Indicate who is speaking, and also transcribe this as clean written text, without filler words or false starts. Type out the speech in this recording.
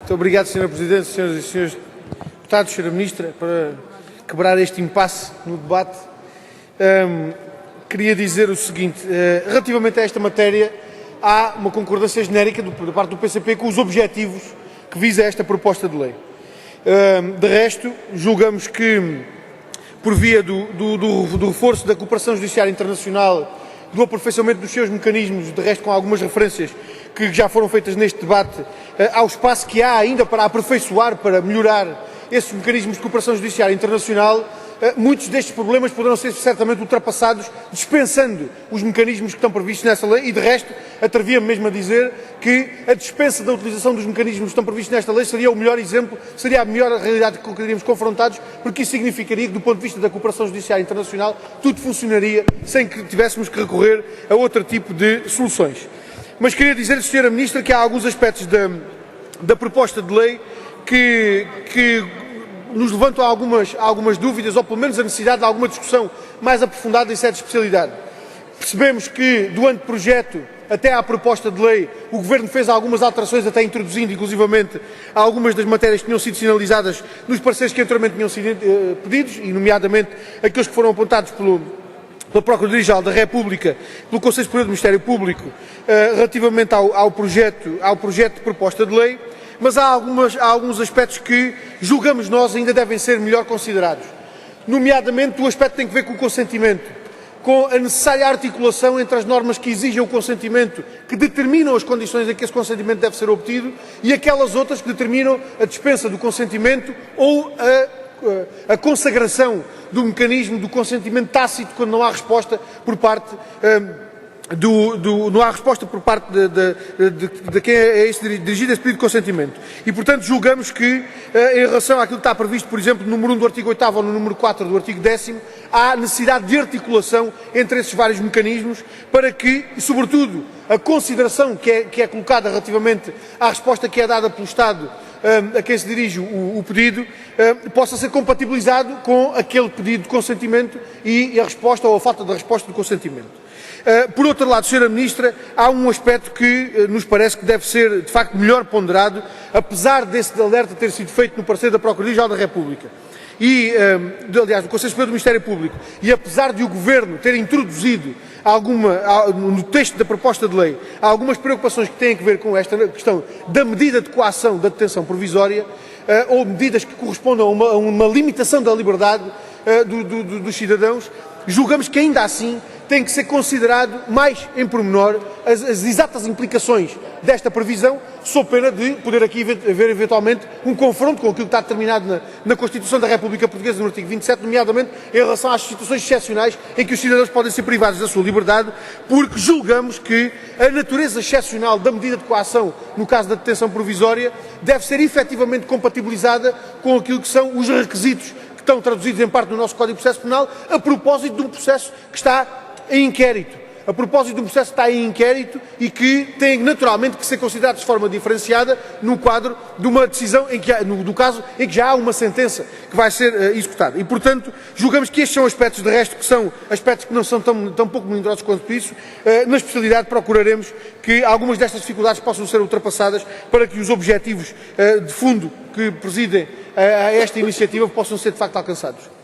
Speaker 1: Muito obrigado, Sr. Presidente, Sras. e Srs. Deputados, Sra. Ministra, para quebrar este impasse no debate. Queria dizer o seguinte, relativamente a esta matéria, há uma concordância genérica da parte do PCP com os objetivos que visa esta proposta de lei. De resto, julgamos que, por via do reforço da cooperação judiciária internacional, do aperfeiçoamento dos seus mecanismos, de resto com algumas referências que já foram feitas neste debate, ao espaço que há ainda para aperfeiçoar, para melhorar esses mecanismos de cooperação judiciária internacional, muitos destes problemas poderão ser certamente ultrapassados, dispensando os mecanismos que estão previstos nessa lei e, de resto, atrevia-me mesmo a dizer que a dispensa da utilização dos mecanismos que estão previstos nesta lei seria o melhor exemplo, seria a melhor realidade com que iríamos confrontados, porque isso significaria que, do ponto de vista da cooperação judiciária internacional, tudo funcionaria sem que tivéssemos que recorrer a outro tipo de soluções. Mas queria dizer-lhe, Sra. Ministra, que há alguns aspectos da proposta de lei que nos levantam algumas dúvidas, ou pelo menos a necessidade de alguma discussão mais aprofundada em certa especialidade. Percebemos que, do anteprojeto até à proposta de lei, o Governo fez algumas alterações, até introduzindo, inclusivamente, algumas das matérias que tinham sido sinalizadas nos pareceres que anteriormente tinham sido pedidos, e nomeadamente aqueles que foram apontados pela Procuradoria-Geral da República, pelo Conselho Superior do Ministério Público, relativamente ao projeto de proposta de lei. Mas há alguns aspectos que julgamos nós ainda devem ser melhor considerados. Nomeadamente, o aspecto que tem a ver com o consentimento, com a necessária articulação entre as normas que exigem o consentimento, que determinam as condições em que esse consentimento deve ser obtido, e aquelas outras que determinam a dispensa do consentimento ou a consagração do mecanismo do consentimento tácito quando não há resposta por parte de quem é dirigido esse pedido de consentimento. E, portanto, julgamos que, em relação àquilo que está previsto, por exemplo, no número 1 do artigo 8º ou no número 4 do artigo 10º, há necessidade de articulação entre esses vários mecanismos para que, e sobretudo, a consideração que é colocada relativamente à resposta que é dada pelo Estado a quem se dirige o pedido, possa ser compatibilizado com aquele pedido de consentimento e a resposta ou a falta de resposta do consentimento. Por outro lado, Sra. Ministra, há um aspecto que nos parece que deve ser, de facto, melhor ponderado, apesar desse alerta ter sido feito no parecer da Procuradoria-Geral da República e, aliás, do Conselho Superior do Ministério Público, e apesar de o Governo ter introduzido no texto da proposta de lei algumas preocupações que têm a ver com esta questão da medida de coação da detenção provisória, ou medidas que correspondam a uma limitação da liberdade dos cidadãos, julgamos que ainda assim tem que ser considerado mais em pormenor as exatas implicações desta previsão, sob pena de poder aqui haver eventualmente um confronto com aquilo que está determinado na Constituição da República Portuguesa, no artigo 27, nomeadamente em relação às situações excepcionais em que os cidadãos podem ser privados da sua liberdade, porque julgamos que a natureza excepcional da medida de coação, no caso da detenção provisória, deve ser efetivamente compatibilizada com aquilo que são os requisitos que estão traduzidos em parte no nosso Código de Processo Penal, a propósito de um processo que está em inquérito. A propósito de um processo que está em inquérito e que tem naturalmente que ser considerado de forma diferenciada no quadro de uma decisão do caso em que já há uma sentença que vai ser executada. E, portanto, julgamos que estes são aspectos, de resto, que são aspectos que não são tão pouco melindrosos quanto isso. Na especialidade, procuraremos que algumas destas dificuldades possam ser ultrapassadas para que os objetivos de fundo que presidem a esta iniciativa possam ser, de facto, alcançados.